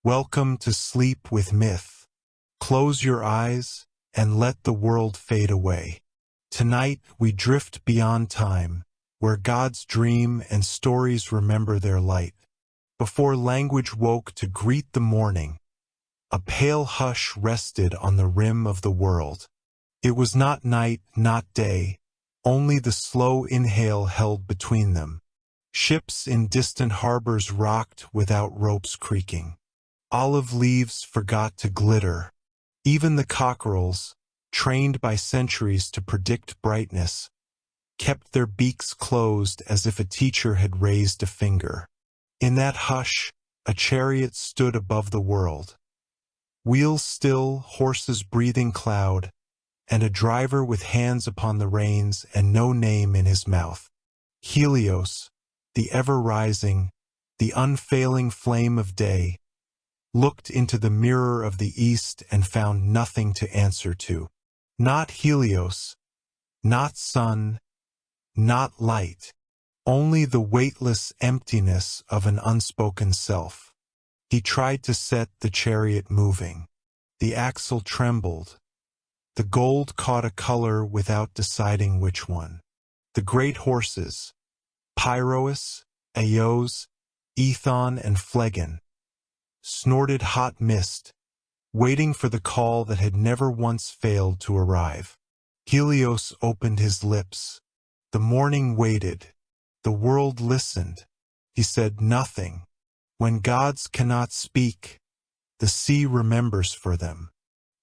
Welcome to sleep with myth. Close your eyes and let the world fade away. Tonight we drift beyond time, where gods dream and stories remember their light. Before language woke to greet the morning, a pale hush rested on the rim of the world. It was not night, not day, only the slow inhale held between them. Ships in distant harbors rocked without ropes creaking. Olive leaves forgot to glitter. Even the cockerels, trained by centuries to predict brightness, kept their beaks closed as if a teacher had raised a finger. In that hush, a chariot stood above the world. Wheels still, horses breathing cloud, and a driver with hands upon the reins and no name in his mouth. Helios, the ever-rising, the unfailing flame of day, looked into the mirror of the east and found nothing to answer to. Not Helios, not sun, not light, only the weightless emptiness of an unspoken self. He tried to set the chariot moving. The axle trembled. The gold caught a color without deciding which one. The great horses, Pyroas, Eos, Ethon, and Phlegon, snorted hot mist, waiting for the call that had never once failed to arrive. Helios opened his lips. The morning waited. The world listened. He said nothing. When gods cannot speak, the sea remembers for them.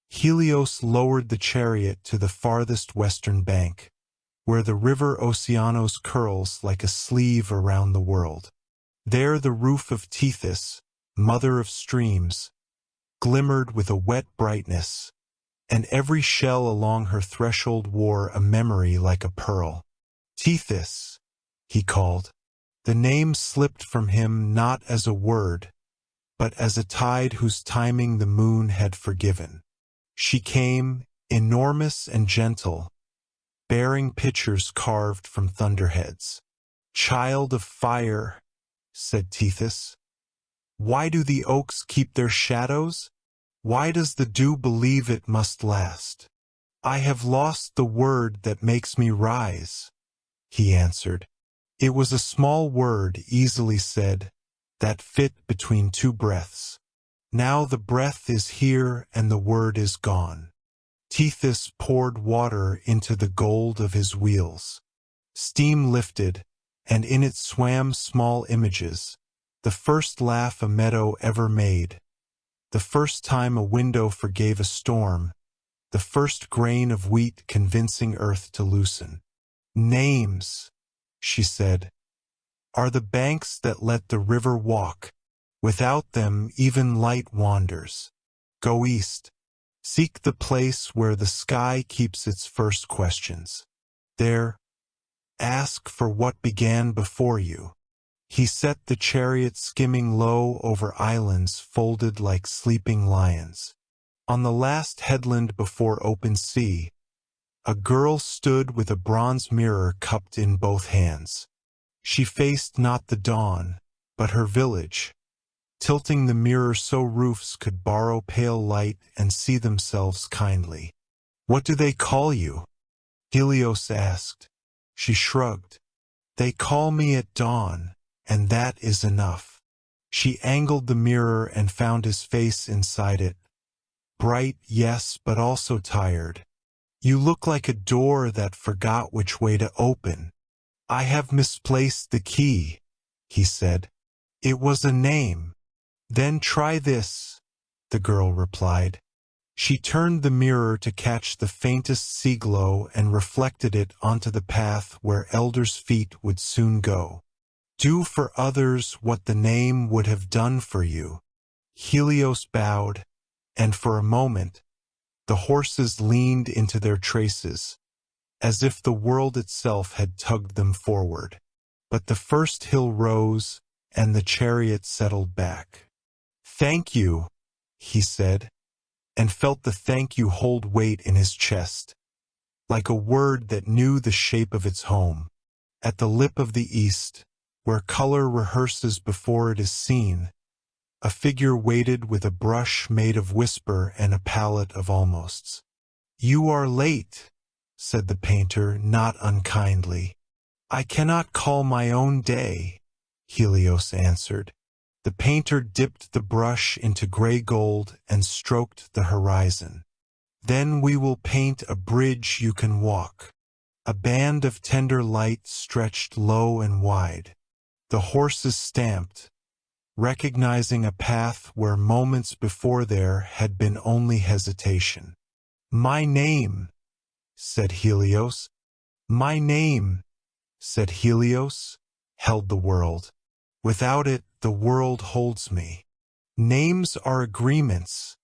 Helios lowered the chariot to the farthest western bank, where the river Oceanos curls like a sleeve around the world. There the roof of Tethys, mother of streams, glimmered with a wet brightness, and every shell along her threshold wore a memory like a pearl. Tethys, he called. The name slipped from him not as a word, but as a tide whose timing the moon had forgiven. She came, enormous and gentle, bearing pictures carved from thunderheads. "Child of fire," said Tethys. "Why do the oaks keep their shadows? Why does the dew believe it must last?" "I have lost the word that makes me rise," he answered. It was a small word, easily said, that fit between two breaths. Now the breath is here and the word is gone. Tethys poured water into the gold of his wheels. Steam lifted, and in it swam small images. The first laugh a meadow ever made. The first time a window forgave a storm. The first grain of wheat convincing earth to loosen. "Names," she said, "are the banks that let the river walk. Without them even light wanders. Go east. Seek the place where the sky keeps its first questions. There, ask for what began before you." He set the chariot skimming low over islands folded like sleeping lions. On the last headland before open sea, a girl stood with a bronze mirror cupped in both hands. She faced not the dawn, but her village, tilting the mirror so roofs could borrow pale light and see themselves kindly. "What do they call you?" Helios asked. She shrugged. "They call me at dawn, and that is enough." She angled the mirror and found his face inside it. Bright, yes, but also tired. "You look like a door that forgot which way to open." "I have misplaced the key," he said. "It was a name." "Then try this," the girl replied. She turned the mirror to catch the faintest sea glow and reflected it onto the path where elders' feet would soon go. "Do for others what the name would have done for you." Helios bowed, and for a moment, the horses leaned into their traces, as if the world itself had tugged them forward. But the first hill rose, and the chariot settled back. "Thank you," he said, and felt the thank you hold weight in his chest, like a word that knew the shape of its home. At the lip of the east, where color rehearses before it is seen, A figure waited with a brush made of whisper and a palette of almosts. "You are late," said the painter, not unkindly. "I cannot call my own day," Helios answered. The painter dipped the brush into gray gold and stroked the horizon. "Then we will paint a bridge you can walk." A band of tender light stretched low and wide. The horses stamped, recognizing a path where moments before there had been only hesitation. "My name," said Helios. "My name," said Helios, held the world. "Without it, the world holds me." "Names are agreements,"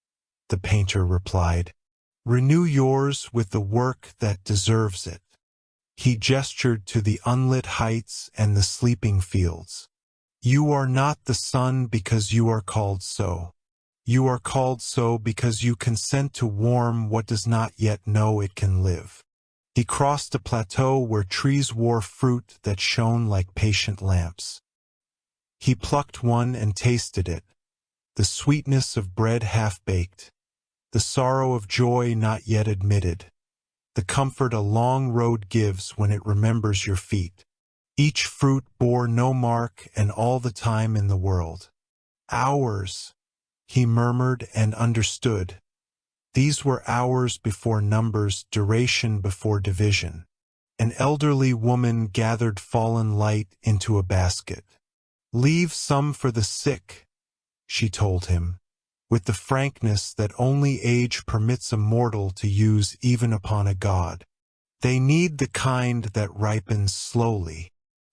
the painter replied. "Renew yours with the work that deserves it." He gestured to the unlit heights and the sleeping fields. "You are not the sun because you are called so. You are called so because you consent to warm what does not yet know it can live." He crossed a plateau where trees wore fruit that shone like patient lamps. He plucked one and tasted it, the sweetness of bread half-baked, the sorrow of joy not yet admitted, the comfort a long road gives when it remembers your feet. Each fruit bore no mark and all the time in the world. "Hours," he murmured and understood. These were hours before numbers, duration before division. An elderly woman gathered fallen light into a basket. "Leave some for the sick," she told him, with the frankness that only age permits a mortal to use even upon a god. "They need the kind that ripens slowly."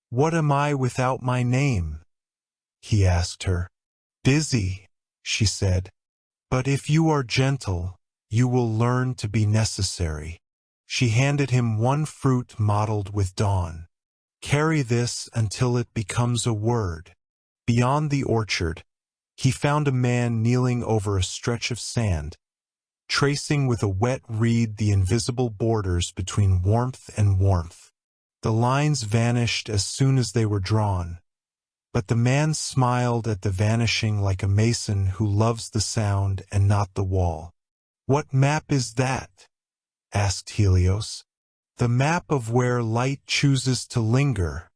"What am I without my name?" he asked her. "Busy," she said. "But if you are gentle, you will learn to be necessary." She handed him one fruit mottled with dawn. "Carry this until it becomes a word." Beyond the orchard, he found a man kneeling over a stretch of sand, tracing with a wet reed the invisible borders between warmth and warmth. The lines vanished as soon as they were drawn, but the man smiled at the vanishing like a mason who loves the sound and not the wall. "What map is that?" asked Helios. "The map of where light chooses to linger,"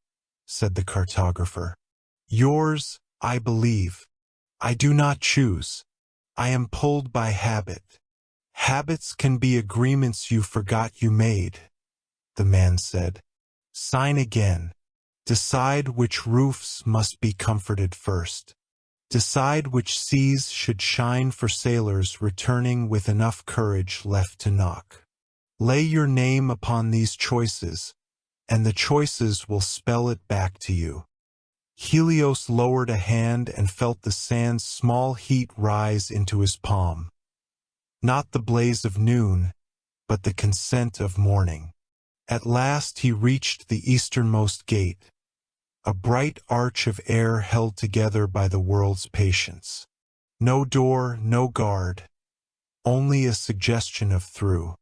said the cartographer. "Yours, I believe. I do not choose. I am pulled by habit." "Habits can be agreements you forgot you made," the man said. "Sign again. Decide which roofs must be comforted first. Decide which seas should shine for sailors returning with enough courage left to knock. Lay your name upon these choices, and the choices will spell it back to you." Helios lowered a hand and felt the sand's small heat rise into his palm. Not the blaze of noon, but the consent of morning. At last he reached the easternmost gate, a bright arch of air held together by the world's patience. No door, no guard, only a suggestion of through.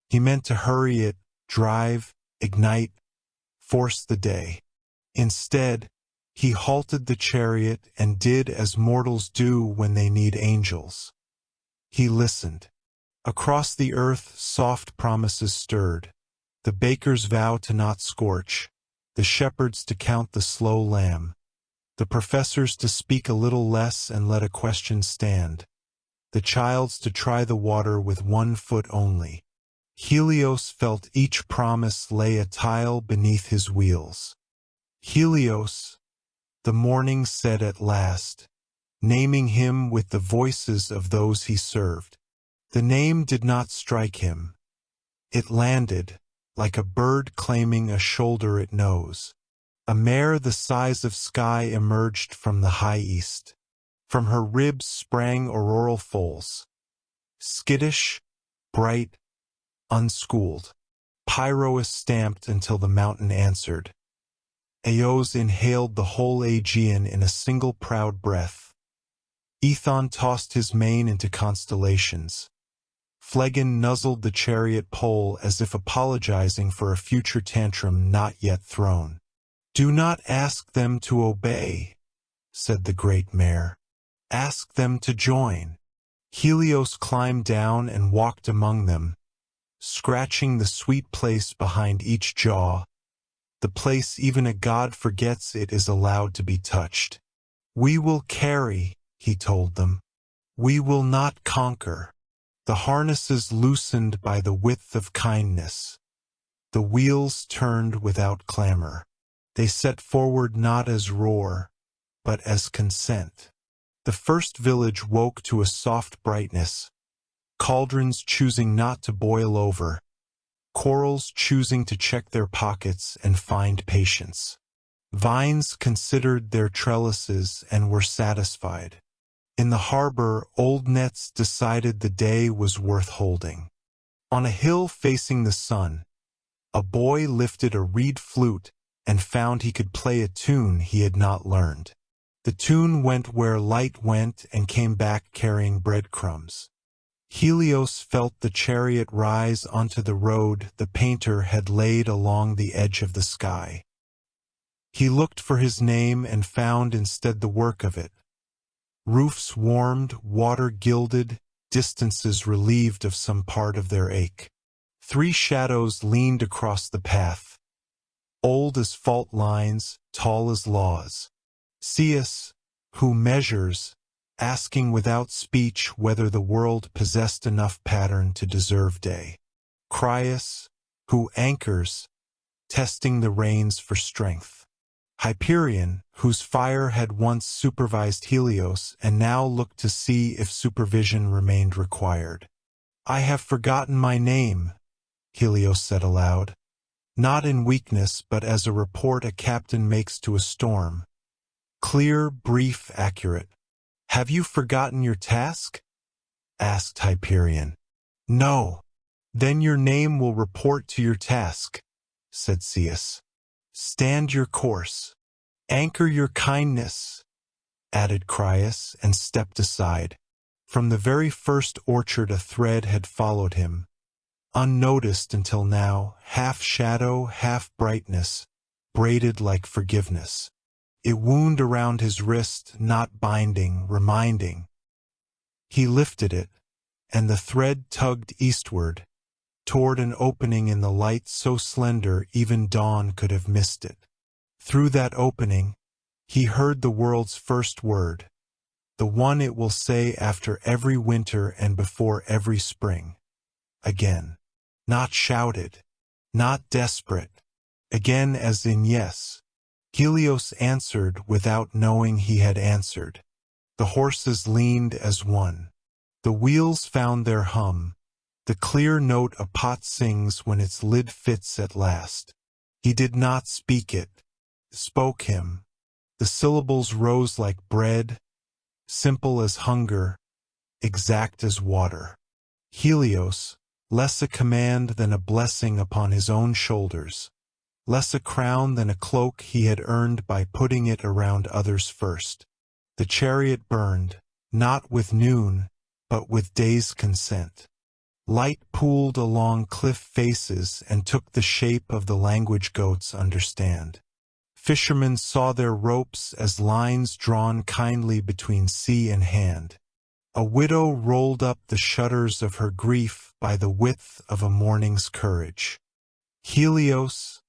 He meant to hurry it, drive, ignite, force the day. Instead, he halted the chariot and did as mortals do when they need angels. He listened. Across the earth soft promises stirred. The baker's vow to not scorch, the shepherd's to count the slow lamb, the professor's to speak a little less and let a question stand, the child's to try the water with one foot only. Helios felt each promise lay a tile beneath his wheels. "Helios," the morning said at last, naming him with the voices of those he served. The name did not strike him. It landed, like a bird claiming a shoulder it knows. A mare the size of sky emerged from the high east. From her ribs sprang auroral foals. Skittish, bright, unschooled. Pyrois stamped until the mountain answered. Eos inhaled the whole Aegean in a single proud breath. Ethon tossed his mane into constellations. Phlegon nuzzled the chariot pole as if apologizing for a future tantrum not yet thrown. "Do not ask them to obey," said the great mare. Ask them to join. Helios climbed down and walked among them, scratching the sweet place behind each jaw, the place even a god forgets it is allowed to be touched. We will carry, he told them. We will not conquer. The harnesses loosened by the width of kindness. The wheels turned without clamor. They set forward not as roar, but as consent. The first village woke to a soft brightness, cauldrons choosing not to boil over, corals choosing to check their pockets and find patience. Vines considered their trellises and were satisfied. In the harbor, old nets decided the day was worth holding. On a hill facing the sun, a boy lifted a reed flute and found he could play a tune he had not learned. The tune went where light went and came back carrying breadcrumbs. Helios felt the chariot rise onto the road the painter had laid along the edge of the sky. He looked for his name and found instead the work of it. Roofs warmed, water gilded, distances relieved of some part of their ache. 3 shadows leaned across the path, old as fault lines, tall as laws. Helios, who measures, asking without speech whether the world possessed enough pattern to deserve day. Careless, who anchors, testing the reins for strength. Hyperion, whose fire had once supervised Helios and now looked to see if supervision remained required. I have forgotten my name, Helios said aloud. Not in weakness, but as a report a captain makes to a storm. Clear, brief, accurate. Have you forgotten your task? Asked Hyperion. No. Then your name will report to your task, said Helios. Stand your course. Anchor your kindness, added Careless, and stepped aside. From the very first orchard a thread had followed him, unnoticed until now, half shadow, half brightness, braided like forgiveness. It wound around his wrist, not binding, reminding. He lifted it, and the thread tugged eastward, toward an opening in the light so slender even dawn could have missed it. Through that opening, he heard the world's first word, the one it will say after every winter and before every spring. Again. Not shouted, not desperate. Again as in yes. Helios answered without knowing he had answered. The horses leaned as one. The wheels found their hum, the clear note a pot sings when its lid fits at last. He did not speak it, spoke him. The syllables rose like bread, simple as hunger, exact as water. Helios, less a command than a blessing upon his own shoulders, less a crown than a cloak he had earned by putting it around others first. The chariot burned, not with noon, but with day's consent. Light pooled along cliff faces and took the shape of the language goats understand. Fishermen saw their ropes as lines drawn kindly between sea and hand. A widow rolled up the shutters of her grief by the width of a morning's courage. Helios,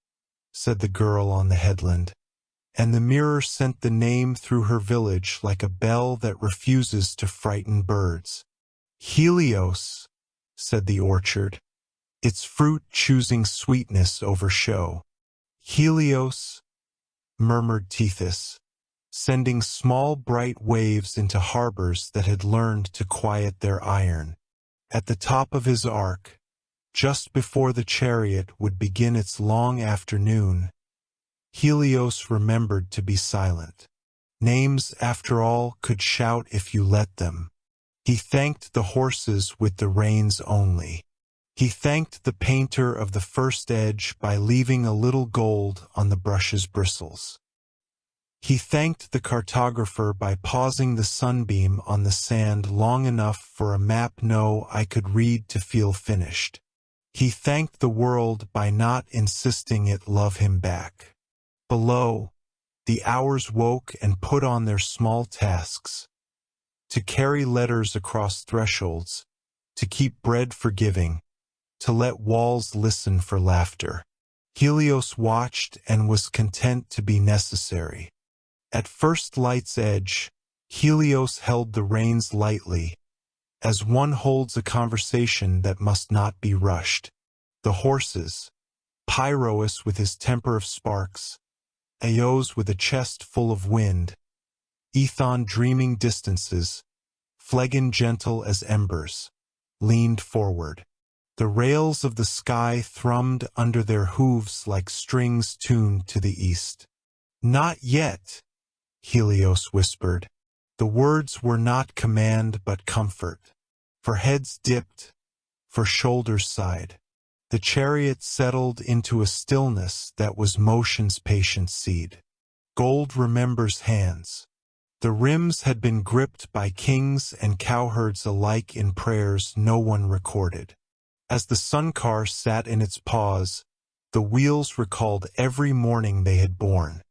said the girl on the headland, and the mirror sent the name through her village like a bell that refuses to frighten birds. Helios, said the orchard, its fruit choosing sweetness over show. Helios, murmured Tethys, sending small bright waves into harbors that had learned to quiet their iron. At the top of his arc, just before the chariot would begin its long afternoon, Helios remembered to be silent. Names, after all, could shout if you let them. He thanked the horses with the reins only. He thanked the painter of the first edge by leaving a little gold on the brush's bristles. He thanked the cartographer by pausing the sunbeam on the sand long enough for a map no I could read to feel finished. He thanked the world by not insisting it love him back. Below, the hours woke and put on their small tasks. to carry letters across thresholds, to keep bread for giving, to let walls listen for laughter. Helios watched and was content to be necessary. At first light's edge, Helios held the reins lightly, as one holds a conversation that must not be rushed. The horses, Pyrois with his temper of sparks, Eos with a chest full of wind, Ethon dreaming distances, Phlegon gentle as embers, leaned forward. The rails of the sky thrummed under their hooves like strings tuned to the east. "Not yet," Helios whispered. The words were not command but comfort. For heads dipped, for shoulders sighed. The chariot settled into a stillness that was motion's patient seed. Gold remembers hands. The rims had been gripped by kings and cowherds alike in prayers no one recorded. As the sun car sat in its pause, the wheels recalled every morning they had borne.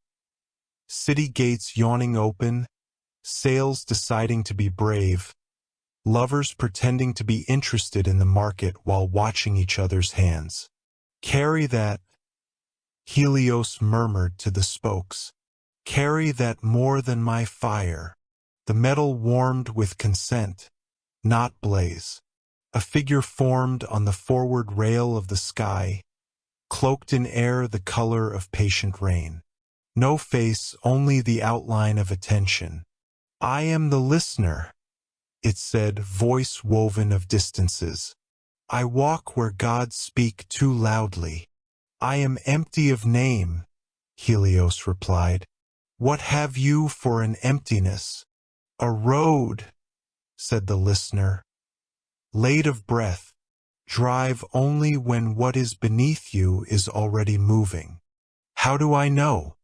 City gates yawning open, sails deciding to be brave, lovers pretending to be interested in the market while watching each other's hands. "Carry that," Helios murmured to the spokes. "Carry that more than my fire." The metal warmed with consent, not blaze. A figure formed on the forward rail of the sky, cloaked in air the color of patient rain. No face, only the outline of attention. "I am the listener," it said, voice woven of distances. "I walk where gods speak too loudly." "I am empty of name," Helios replied. "What have you for an emptiness?" "A road," said the listener, "laid of breath. Drive only when what is beneath you is already moving." "How do I know?"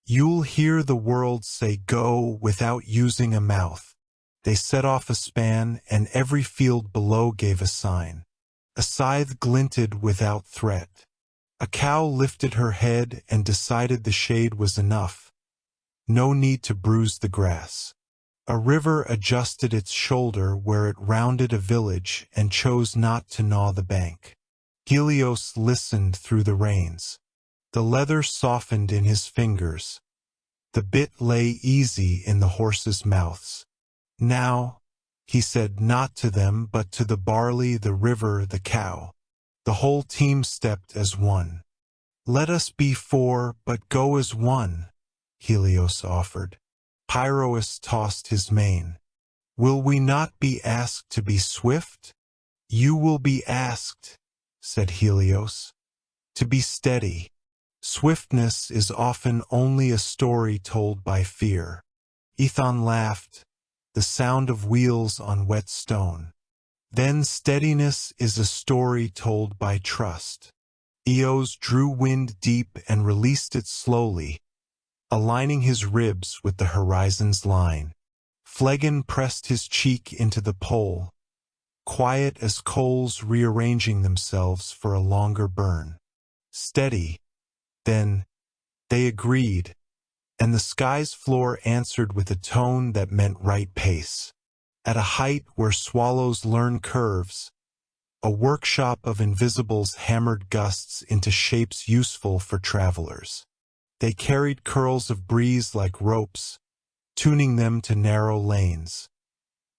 "You'll hear the world say go without using a mouth." They set off a span, and every field below gave a sign. A scythe glinted without threat. A cow lifted her head and decided the shade was enough. No need to bruise the grass. A river adjusted its shoulder where it rounded a village and chose not to gnaw the bank. Helios listened through the reins. The leather softened in his fingers. The bit lay easy in the horses' mouths. "Now," he said, not to them but to the barley, the river, the cow. The whole team stepped as one. "Let us be four, but go as one," Helios offered. Pyrois tossed his mane. "Will we not be asked to be swift?" "You will be asked," said Helios, "to be steady." Swiftness is often only a story told by fear. Ethon laughed, the sound of wheels on wet stone. Then steadiness is a story told by trust. Eos drew wind deep and released it slowly, aligning his ribs with the horizon's line. Phlegon pressed his cheek into the pole, quiet as coals rearranging themselves for a longer burn. "Steady." Then they agreed, and the sky's floor answered with a tone that meant right pace. At a height where swallows learn curves, a workshop of invisibles hammered gusts into shapes useful for travelers. They carried curls of breeze like ropes, tuning them to narrow lanes.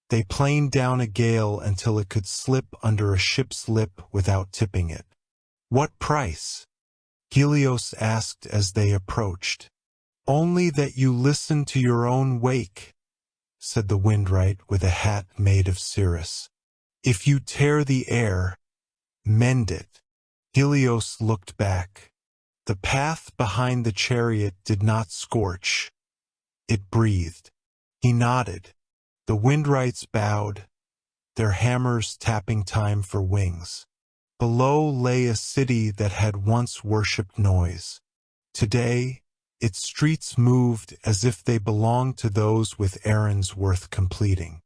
They planed down a gale until it could slip under a ship's lip without tipping it. "What price?" Helios asked as they approached. "Only that you listen to your own wake," said the windwright with a hat made of cirrus. "If you tear the air, mend it." Helios looked back. The path behind the chariot did not scorch. It breathed. He nodded. The windwrights bowed, their hammers tapping time for wings. Below lay a city that had once worshipped noise. Today, its streets moved as if they belonged to those with errands worth completing.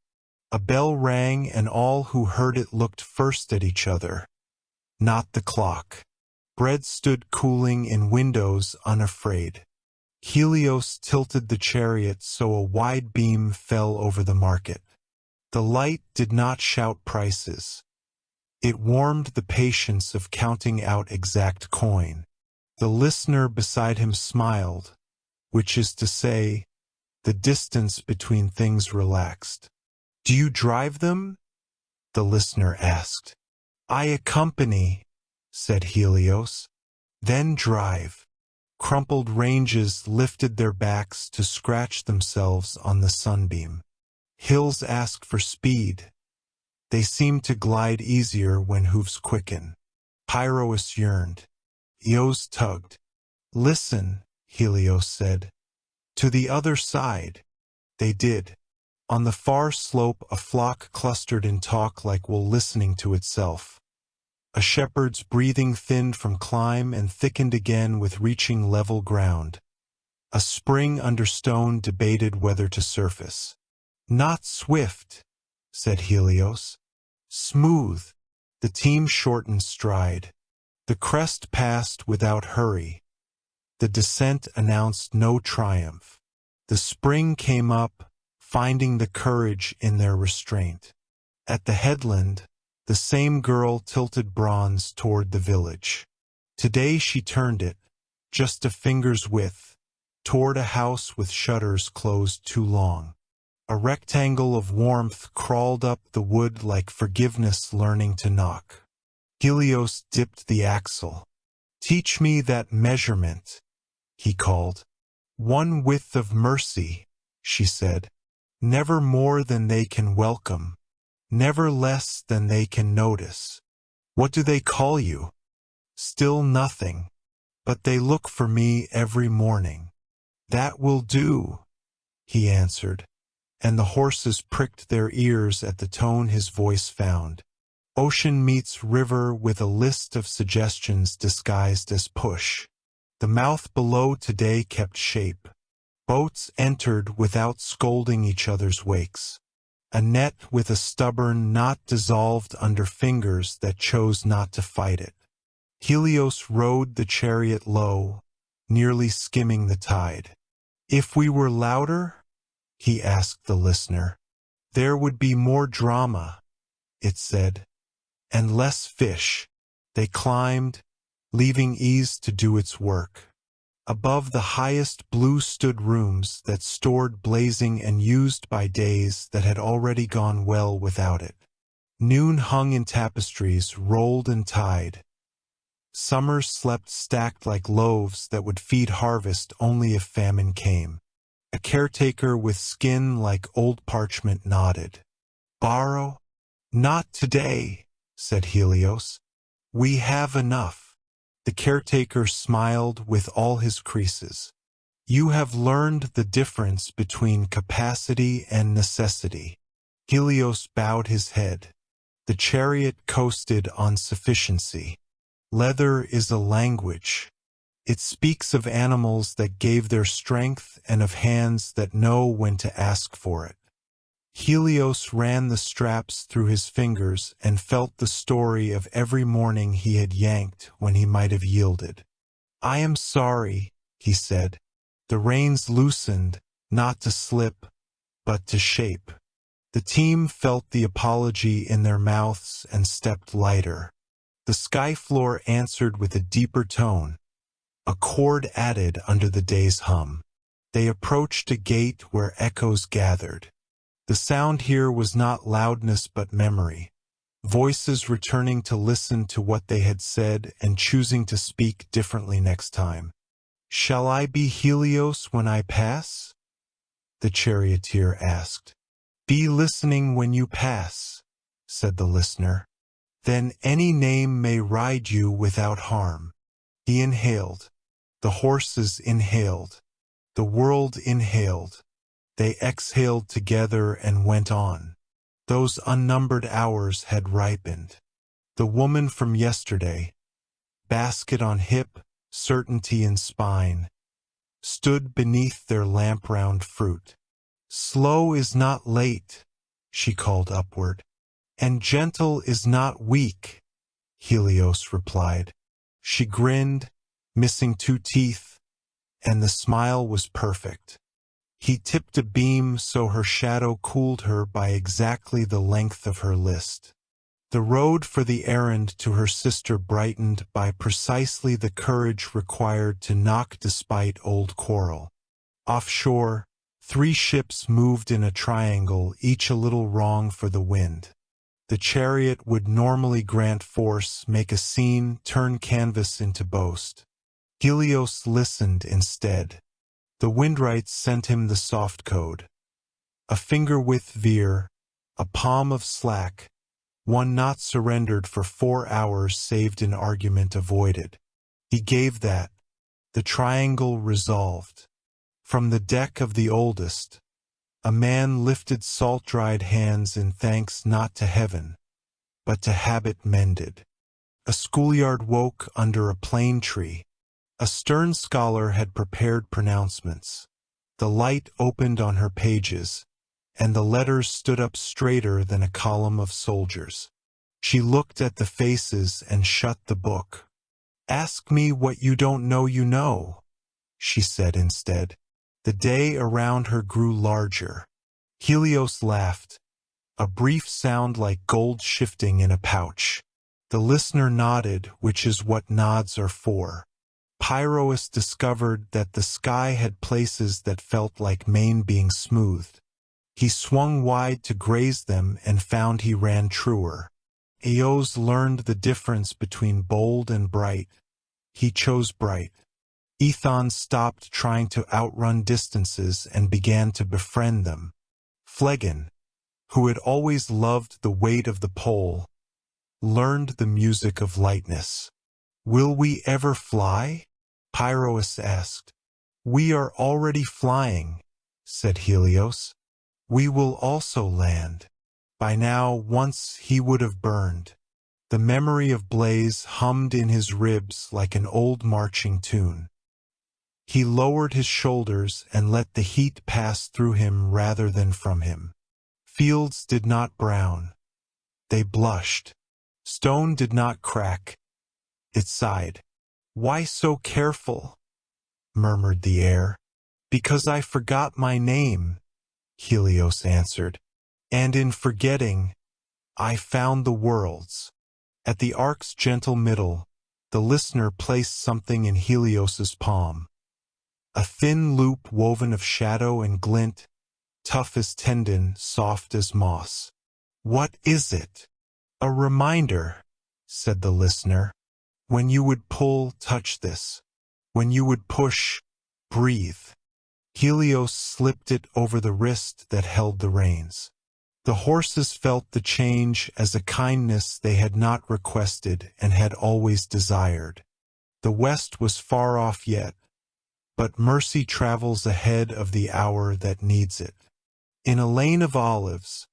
A bell rang, and all who heard it looked first at each other, not the clock. Bread stood cooling in windows, unafraid. Helios tilted the chariot so a wide beam fell over the market. The light did not shout prices. It warmed the patience of counting out exact coin. The listener beside him smiled, which is to say, the distance between things relaxed. "Do you drive them?" the listener asked. "I accompany," said Helios. "Then drive." Crumpled ranges lifted their backs to scratch themselves on the sunbeam. Hills ask for speed. They seem to glide easier when hooves quicken. Pyrois yearned. Eos tugged. "Listen," Helios said. "To the other side." They did. On the far slope a flock clustered in talk like wool listening to itself. A shepherd's breathing thinned from climb and thickened again with reaching level ground. A spring under stone debated whether to surface. "Not swift," said Helios. "Smooth." The team shortened stride. The crest passed without hurry. The descent announced no triumph. The spring came up, finding the courage in their restraint. At the headland, the same girl tilted bronze toward the village. Today she turned it, just a finger's width, toward a house with shutters closed too long. A rectangle of warmth crawled up the wood like forgiveness learning to knock. Helios dipped the axle. "Teach me that measurement," he called. "One width of mercy," she said. "Never more than they can welcome. Never less than they can notice." "What do they call you?" "Still nothing. But they look for me every morning." "That will do," he answered, and the horses pricked their ears at the tone his voice found. Ocean meets river with a list of suggestions disguised as push. The mouth below today kept shape. Boats entered without scolding each other's wakes. A net with a stubborn knot dissolved under fingers that chose not to fight it. Helios rode the chariot low, nearly skimming the tide. "If we were louder," he asked the listener, "there would be more drama," it said, "and less fish." They climbed, leaving ease to do its work. Above the highest blue stood rooms that stored blazing and used by days that had already gone well without it. Noon hung in tapestries rolled and tied. Summers slept stacked like loaves that would feed harvest only if famine came. A caretaker with skin like old parchment nodded. "Borrow?" "Not today," said Helios. "We have enough." The caretaker smiled with all his creases. "You have learned the difference between capacity and necessity." Helios bowed his head. The chariot coasted on sufficiency. Leather is a language. It speaks of animals that gave their strength and of hands that know when to ask for it. Helios ran the straps through his fingers and felt the story of every morning he had yanked when he might have yielded. "I am sorry," he said. The reins loosened, not to slip, but to shape. The team felt the apology in their mouths and stepped lighter. The sky floor answered with a deeper tone, a chord added under the day's hum. They approached a gate where echoes gathered. The sound here was not loudness but memory, voices returning to listen to what they had said and choosing to speak differently next time. "Shall I be Helios when I pass?" the charioteer asked. "Be listening when you pass," said the listener. "Then any name may ride you without harm." He inhaled. The horses inhaled. The world inhaled. They exhaled together and went on. Those unnumbered hours had ripened. The woman from yesterday, basket on hip, certainty in spine, stood beneath their lamp-round fruit. "Slow is not late," she called upward. "And gentle is not weak," Helios replied. She grinned, missing 2 teeth, and the smile was perfect. He tipped a beam so her shadow cooled her by exactly the length of her list. The road for the errand to her sister brightened by precisely the courage required to knock despite old quarrel. Offshore, 3 ships moved in a triangle, each a little wrong for the wind. The chariot would normally grant force, make a scene, turn canvas into boast. Helios listened instead. The windwrights sent him the soft code. A finger-width veer, a palm of slack, 1 knot surrendered for 4 hours saved an argument avoided. He gave that. The triangle resolved. From the deck of the oldest, a man lifted salt-dried hands in thanks not to heaven, but to habit mended. A schoolyard woke under a plane tree. A stern scholar had prepared pronouncements. The light opened on her pages, and the letters stood up straighter than a column of soldiers. She looked at the faces and shut the book. "Ask me what you don't know you know," she said instead. The day around her grew larger. Helios laughed, a brief sound like gold shifting in a pouch. The listener nodded, which is what nods are for. Pyroas discovered that the sky had places that felt like mane being smoothed. He swung wide to graze them and found he ran truer. Eos learned the difference between bold and bright. He chose bright. Ethon stopped trying to outrun distances and began to befriend them. Phlegon, who had always loved the weight of the pole, learned the music of lightness. "Will we ever fly?" Pyroas asked. "We are already flying," said Helios. "We will also land." By now, once he would have burned. The memory of blaze hummed in his ribs like an old marching tune. He lowered his shoulders and let the heat pass through him rather than from him. Fields did not brown. They blushed. Stone did not crack. It sighed. "Why so careful?" murmured the air. "Because I forgot my name," Helios answered. "And in forgetting, I found the worlds." At the ark's gentle middle, the listener placed something in Helios's palm. A thin loop woven of shadow and glint, tough as tendon, soft as moss. "What is it?" "A reminder," said the listener. "When you would pull, touch this. When you would push, breathe." Helios slipped it over the wrist that held the reins. The horses felt the change as a kindness they had not requested and had always desired. The west was far off yet, but mercy travels ahead of the hour that needs it. In a lane of olives,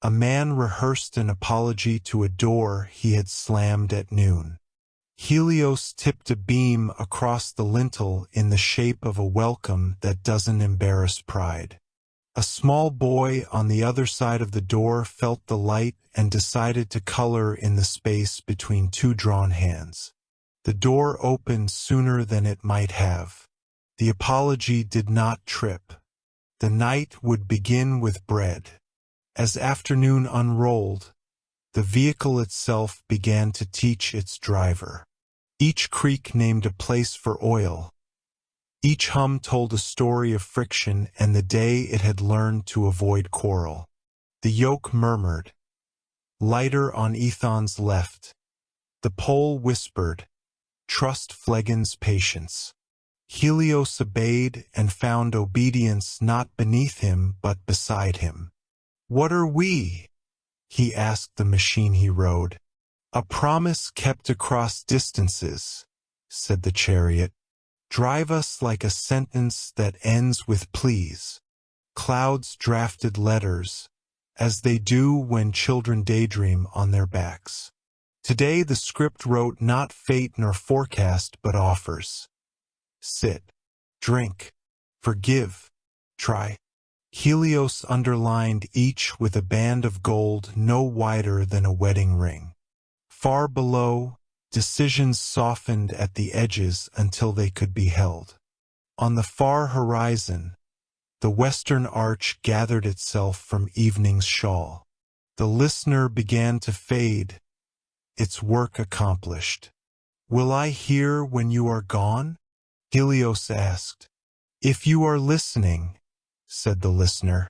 a man rehearsed an apology to a door he had slammed at noon. Helios tipped a beam across the lintel in the shape of a welcome that doesn't embarrass pride. A small boy on the other side of the door felt the light and decided to color in the space between 2 drawn hands. The door opened sooner than it might have. The apology did not trip. The night would begin with bread. As afternoon unrolled, the vehicle itself began to teach its driver. Each creak named a place for oil. Each hum told a story of friction and the day it had learned to avoid quarrel. The yoke murmured, lighter on Ethon's left. The pole whispered, "Trust Phlegon's patience." Helios obeyed and found obedience not beneath him but beside him. "What are we?" he asked the machine he rode. "A promise kept across distances," said the chariot. "Drive us like a sentence that ends with please." Clouds drafted letters, as they do when children daydream on their backs. Today the script wrote not fate nor forecast but offers. Sit, drink, forgive, try. Helios underlined each with a band of gold no wider than a wedding ring. Far below, decisions softened at the edges until they could be held. On the far horizon, The western arch gathered itself from evening's shawl. The listener began to fade, its work accomplished. "Will I hear when you are gone?" Helios asked. "If you are listening," said the listener,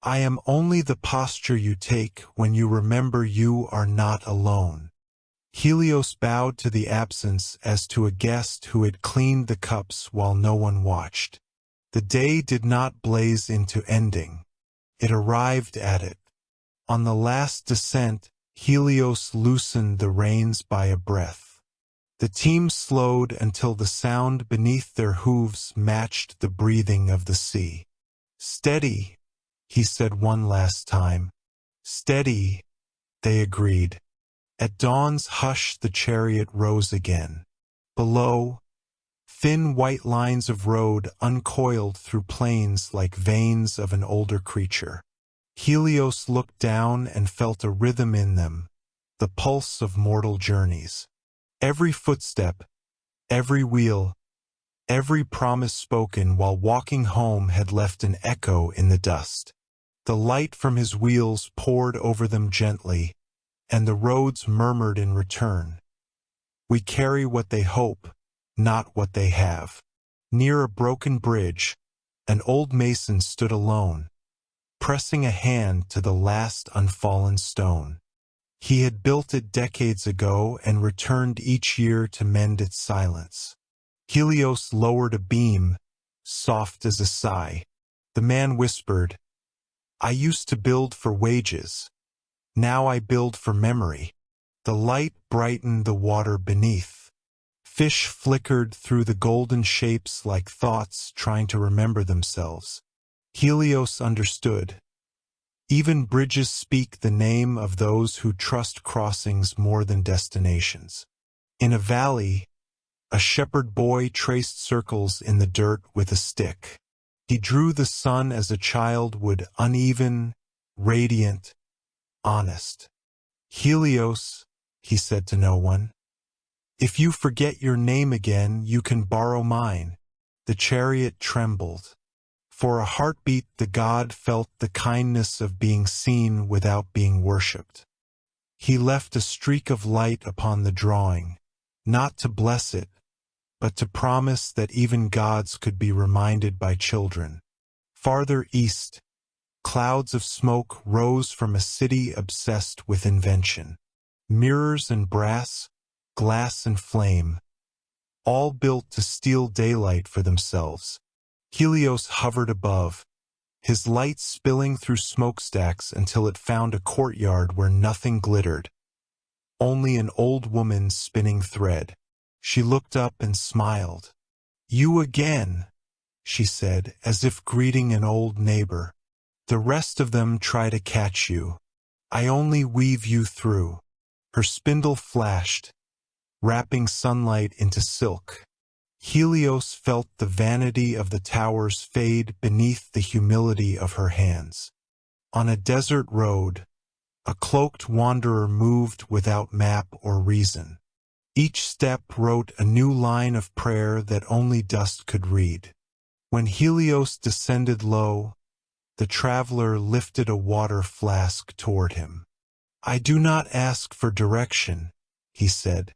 "I am only the posture you take when you remember you are not alone." Helios bowed to the absence as to a guest who had cleaned the cups while no one watched. The day did not blaze into ending. It arrived at it. On the last descent, Helios loosened the reins by a breath. The team slowed until the sound beneath their hooves matched the breathing of the sea. "Steady," he said one last time. "Steady," they agreed. At dawn's hush the chariot rose again. Below, thin white lines of road uncoiled through plains like veins of an older creature. Helios looked down and felt a rhythm in them, the pulse of mortal journeys. Every footstep, every wheel, every promise spoken while walking home had left an echo in the dust. The light from his wheels poured over them gently, and the roads murmured in return. "We carry what they hope, not what they have." Near a broken bridge, an old mason stood alone, pressing a hand to the last unfallen stone. He had built it decades ago and returned each year to mend its silence. Helios lowered a beam, soft as a sigh. The man whispered, "I used to build for wages. Now I build for memory." The light brightened the water beneath. Fish flickered through the golden shapes like thoughts trying to remember themselves. Helios understood. Even bridges speak the name of those who trust crossings more than destinations. In a valley, a shepherd boy traced circles in the dirt with a stick. He drew the sun as a child would, uneven, radiant, honest. "Helios," he said to no one, "if you forget your name again, you can borrow mine." The chariot trembled. For a heartbeat the god felt the kindness of being seen without being worshipped. He left a streak of light upon the drawing, not to bless it, but to promise that even gods could be reminded by children. Farther east, clouds of smoke rose from a city obsessed with invention. Mirrors and brass, glass and flame, all built to steal daylight for themselves. Helios hovered above, his light spilling through smokestacks until it found a courtyard where nothing glittered, only an old woman spinning thread. She looked up and smiled. "You again," she said, as if greeting an old neighbor. "The rest of them try to catch you. I only weave you through." Her spindle flashed, wrapping sunlight into silk. Helios felt the vanity of the towers fade beneath the humility of her hands. On a desert road, a cloaked wanderer moved without map or reason. Each step wrote a new line of prayer that only dust could read. When Helios descended low, the traveler lifted a water flask toward him. "I do not ask for direction," he said,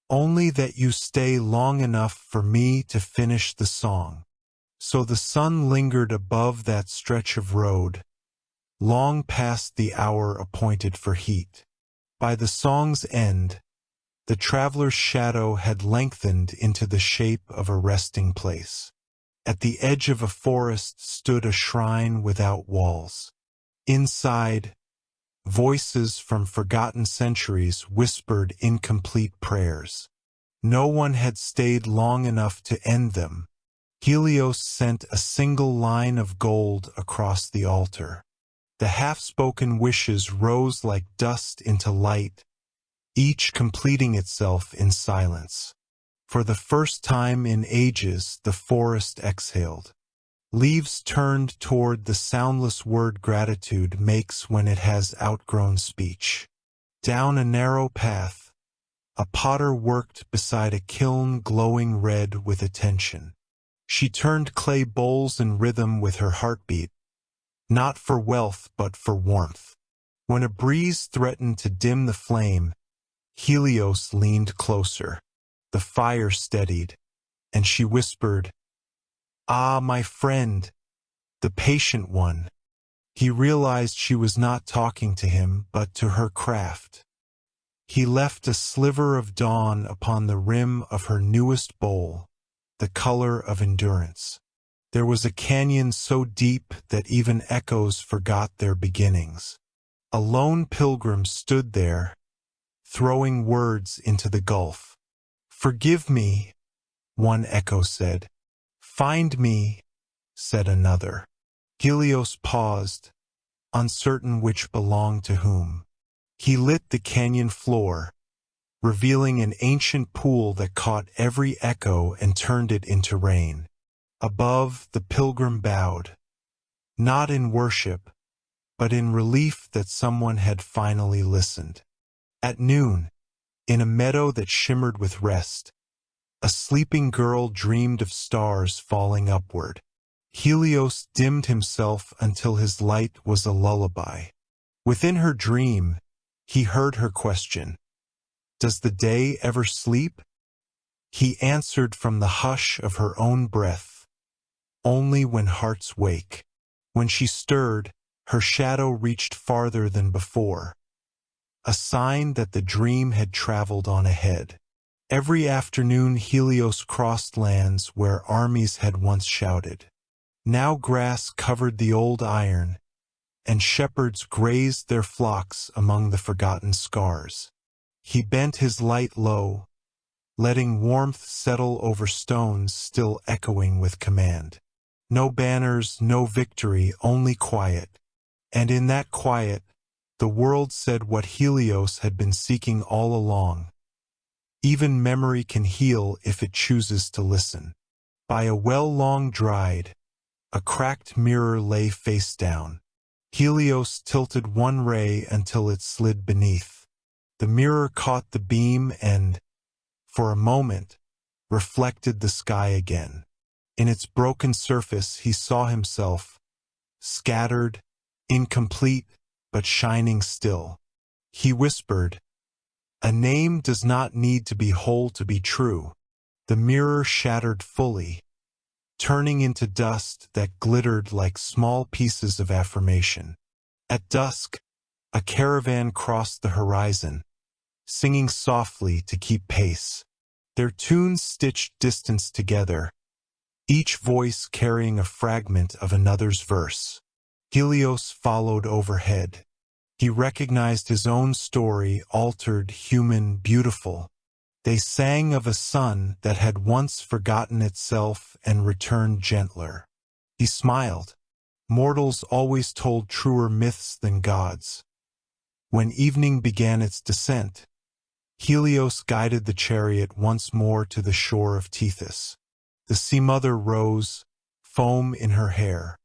"only that you stay long enough for me to finish the song." So the sun lingered above that stretch of road, long past the hour appointed for heat. By the song's end, the traveler's shadow had lengthened into the shape of a resting place. At the edge of a forest stood a shrine without walls. Inside, voices from forgotten centuries whispered incomplete prayers. No one had stayed long enough to end them. Helios sent a single line of gold across the altar. The half-spoken wishes rose like dust into light, each completing itself in silence. For the first time in ages, the forest exhaled. Leaves turned toward the soundless word gratitude makes when it has outgrown speech. Down a narrow path, a potter worked beside a kiln glowing red with attention. She turned clay bowls in rhythm with her heartbeat, not for wealth but for warmth. When a breeze threatened to dim the flame, Helios leaned closer. The fire steadied, and she whispered, "Ah, my friend, the patient one." He realized she was not talking to him, but to her craft. He left a sliver of dawn upon the rim of her newest bowl, the color of endurance. There was a canyon so deep that even echoes forgot their beginnings. A lone pilgrim stood there, throwing words into the gulf. "Forgive me," one echo said. "Find me," said another. Helios paused, uncertain which belonged to whom. He lit the canyon floor, revealing an ancient pool that caught every echo and turned it into rain. Above, the pilgrim bowed, not in worship, but in relief that someone had finally listened. At noon, in a meadow that shimmered with rest, a sleeping girl dreamed of stars falling upward. Helios dimmed himself until his light was a lullaby. Within her dream, he heard her question, "Does the day ever sleep?" He answered from the hush of her own breath, "Only when hearts wake." When she stirred, her shadow reached farther than before, a sign that the dream had traveled on ahead. Every afternoon Helios crossed lands where armies had once shouted. Now grass covered the old iron, and shepherds grazed their flocks among the forgotten scars. He bent his light low, letting warmth settle over stones still echoing with command. No banners, no victory, only quiet. And in that quiet, the world said what Helios had been seeking all along. Even memory can heal if it chooses to listen. By a well long dried, a cracked mirror lay face down. Helios tilted one ray until it slid beneath. The mirror caught the beam and, for a moment, reflected the sky again. In its broken surface he saw himself, scattered, incomplete, but shining still. He whispered, "A name does not need to be whole to be true." The mirror shattered fully, turning into dust that glittered like small pieces of affirmation. At dusk, a caravan crossed the horizon, singing softly to keep pace. Their tunes stitched distance together, each voice carrying a fragment of another's verse. Helios followed overhead. He recognized his own story, altered, human, beautiful. They sang of a sun that had once forgotten itself and returned gentler. He smiled. Mortals always told truer myths than gods. When evening began its descent, Helios guided the chariot once more to the shore of Tethys. The sea mother rose, foam in her hair.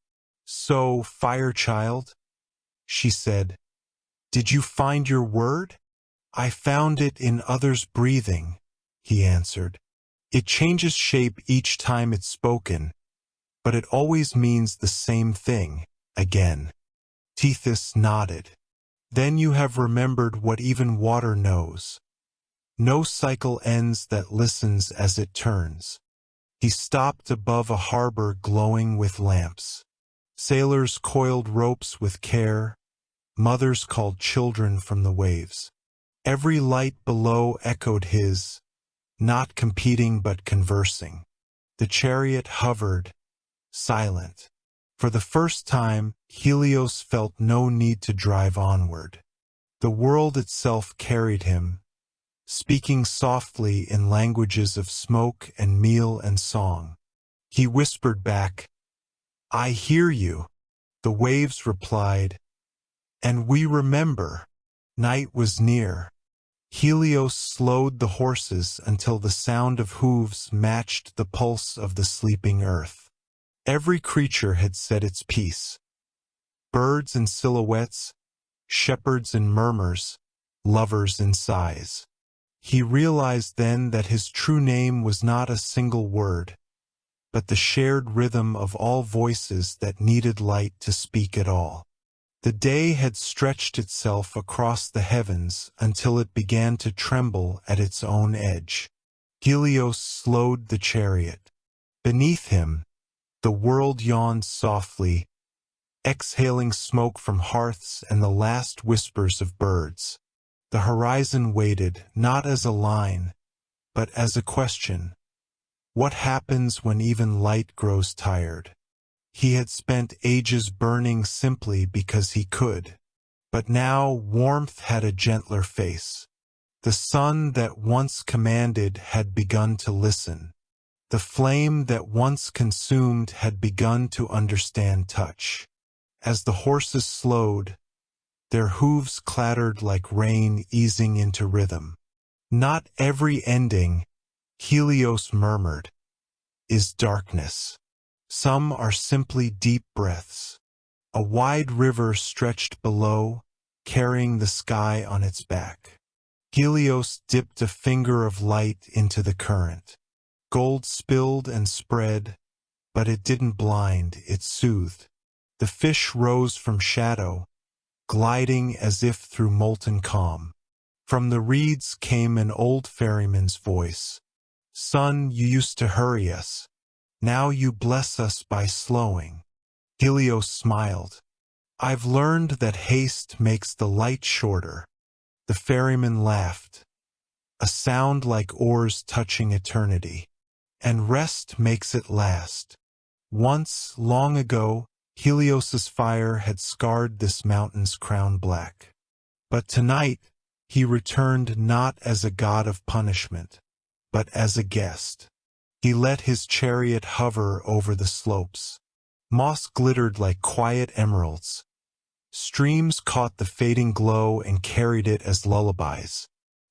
"So, fire child," she said, "did you find your word?" "I found it in others' breathing," he answered. "It changes shape each time it's spoken, but it always means the same thing, again." Tethys nodded. "Then you have remembered what even water knows. No cycle ends that listens as it turns." He stopped above a harbor glowing with lamps. Sailors coiled ropes with care, mothers called children from the waves. Every light below echoed his, not competing but conversing. The chariot hovered, silent. For the first time, Helios felt no need to drive onward. The world itself carried him, speaking softly in languages of smoke and meal and song. He whispered back, "I hear you." The waves replied, "And we remember." Night was near. Helios slowed the horses until the sound of hooves matched the pulse of the sleeping earth. Every creature had said its piece. Birds in silhouettes, shepherds in murmurs, lovers in sighs. He realized then that his true name was not a single word, but the shared rhythm of all voices that needed light to speak at all. The day had stretched itself across the heavens until it began to tremble at its own edge. Helios slowed the chariot. Beneath him, the world yawned softly, exhaling smoke from hearths and the last whispers of birds. The horizon waited, not as a line, but as a question. What happens when even light grows tired? He had spent ages burning simply because he could. But now warmth had a gentler face. The sun that once commanded had begun to listen. The flame that once consumed had begun to understand touch. As the horses slowed, their hooves clattered like rain easing into rhythm. Not every ending, Helios murmured, is darkness. Some are simply deep breaths. A wide river stretched below, carrying the sky on its back. Helios dipped a finger of light into the current. Gold spilled and spread, but it didn't blind, it soothed. The fish rose from shadow, gliding as if through molten calm. From the reeds came an old ferryman's voice. Son, you used to hurry us. Now you bless us by slowing. Helios smiled. I've learned that haste makes the light shorter. The ferryman laughed, a sound like oars touching eternity. And rest makes it last. Once, long ago, Helios's fire had scarred this mountain's crown black. But tonight, he returned not as a god of punishment, but as a guest. He let his chariot hover over the slopes. Moss glittered like quiet emeralds. Streams caught the fading glow and carried it as lullabies.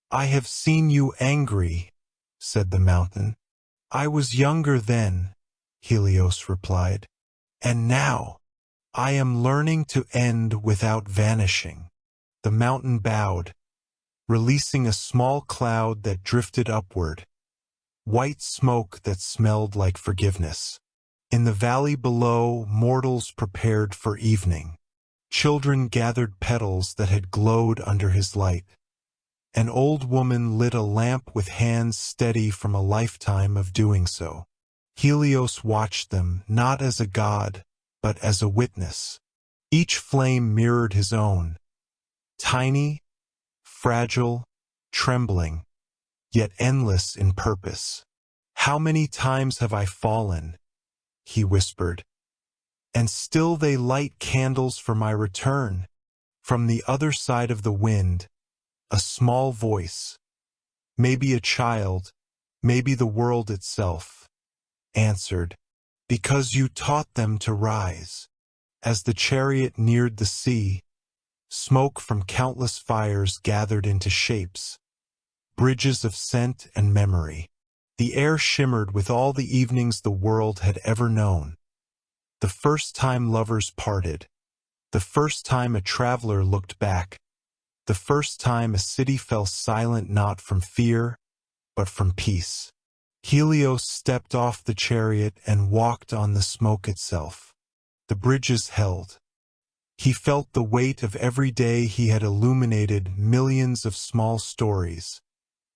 I have seen you angry, said the mountain. I was younger then, Helios replied. And now, I am learning to end without vanishing. The mountain bowed, releasing a small cloud that drifted upward. White smoke that smelled like forgiveness. In the valley below, mortals prepared for evening. Children gathered petals that had glowed under his light. An old woman lit a lamp with hands steady from a lifetime of doing so. Helios watched them, not as a god, but as a witness. Each flame mirrored his own. Tiny, fragile, trembling, yet endless in purpose. How many times have I fallen? He whispered. And still they light candles for my return. From the other side of the wind, a small voice, maybe a child, maybe the world itself, answered, because you taught them to rise. As the chariot neared the sea, smoke from countless fires gathered into shapes, bridges of scent and memory. The air shimmered with all the evenings the world had ever known. The first time lovers parted, the first time a traveler looked back, the first time a city fell silent not from fear, but from peace. Helios stepped off the chariot and walked on the smoke itself. The bridges held. He felt the weight of every day he had illuminated millions of small stories,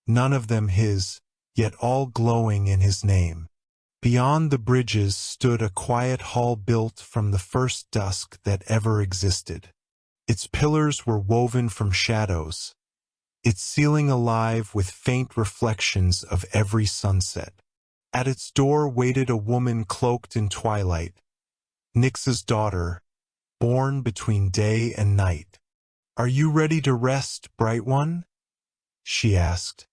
none of them his, yet all glowing in his name. Beyond the bridges stood a quiet hall built from the first dusk that ever existed. Its pillars were woven from shadows, its ceiling alive with faint reflections of every sunset. At its door waited a woman cloaked in twilight, Nyx's daughter, born between day and night. Are you ready to rest, bright one? She asked.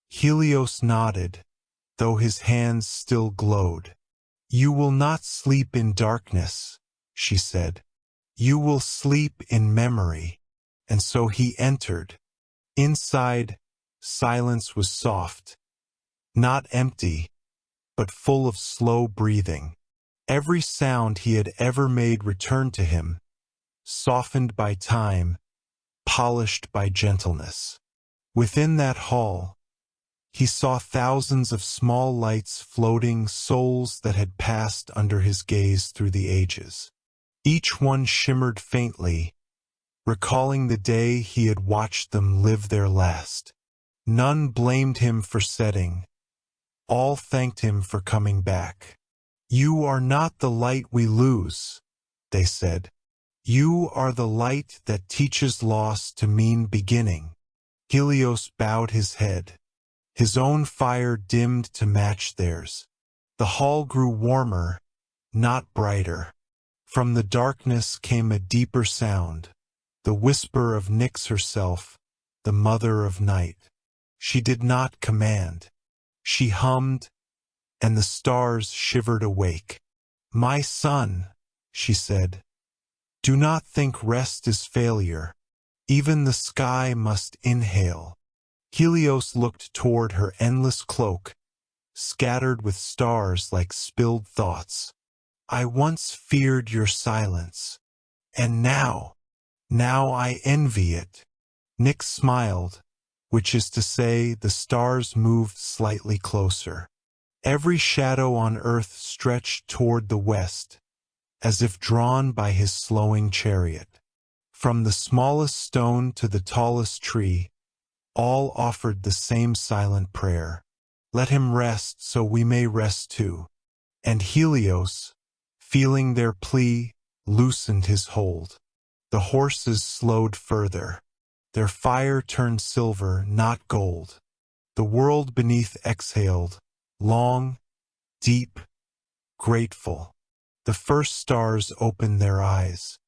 Helios nodded, though his hands still glowed. You will not sleep in darkness, she said. You will sleep in memory. And so he entered. Inside, silence was soft, not empty, but full of slow breathing. Every sound he had ever made returned to him, softened by time, polished by gentleness. Within that hall, He saw thousands of small lights floating, souls that had passed under his gaze through the ages. Each one shimmered faintly, recalling the day he had watched them live their last. None blamed him for setting. All thanked him for coming back. "You are not the light we lose," they said. "You are the light that teaches loss to mean beginning." Helios bowed his head. His own fire dimmed to match theirs. The hall grew warmer, not brighter. From the darkness came a deeper sound, the whisper of Nyx herself, the mother of night. She did not command. She hummed, and the stars shivered awake. "My son," she said, "do not think rest is failure. Even the sky must inhale." Helios looked toward her endless cloak, scattered with stars like spilled thoughts. "I once feared your silence, and now I envy it." Nyx smiled, which is to say the stars moved slightly closer. Every shadow on earth stretched toward the west, as if drawn by his slowing chariot. From the smallest stone to the tallest tree, all offered the same silent prayer. "Let him rest so we may rest too." And Helios, feeling their plea, loosened his hold. The horses slowed further. Their fire turned silver, not gold. The world beneath exhaled, long, deep, grateful. The first stars opened their eyes.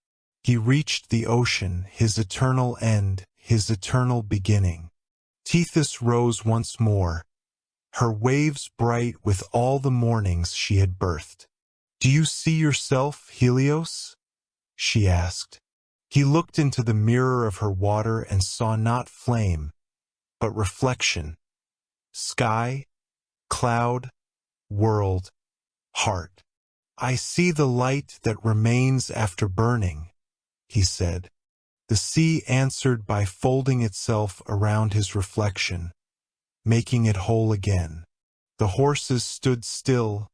He reached the ocean, his eternal end, his eternal beginning. Tethys rose once more, her waves bright with all the mornings she had birthed. "Do you see yourself, Helios?" she asked. He looked into the mirror of her water and saw not flame, but reflection. Sky, cloud, world, heart. "I see the light that remains after burning," he said. The sea answered by folding itself around his reflection, making it whole again. The horses stood still,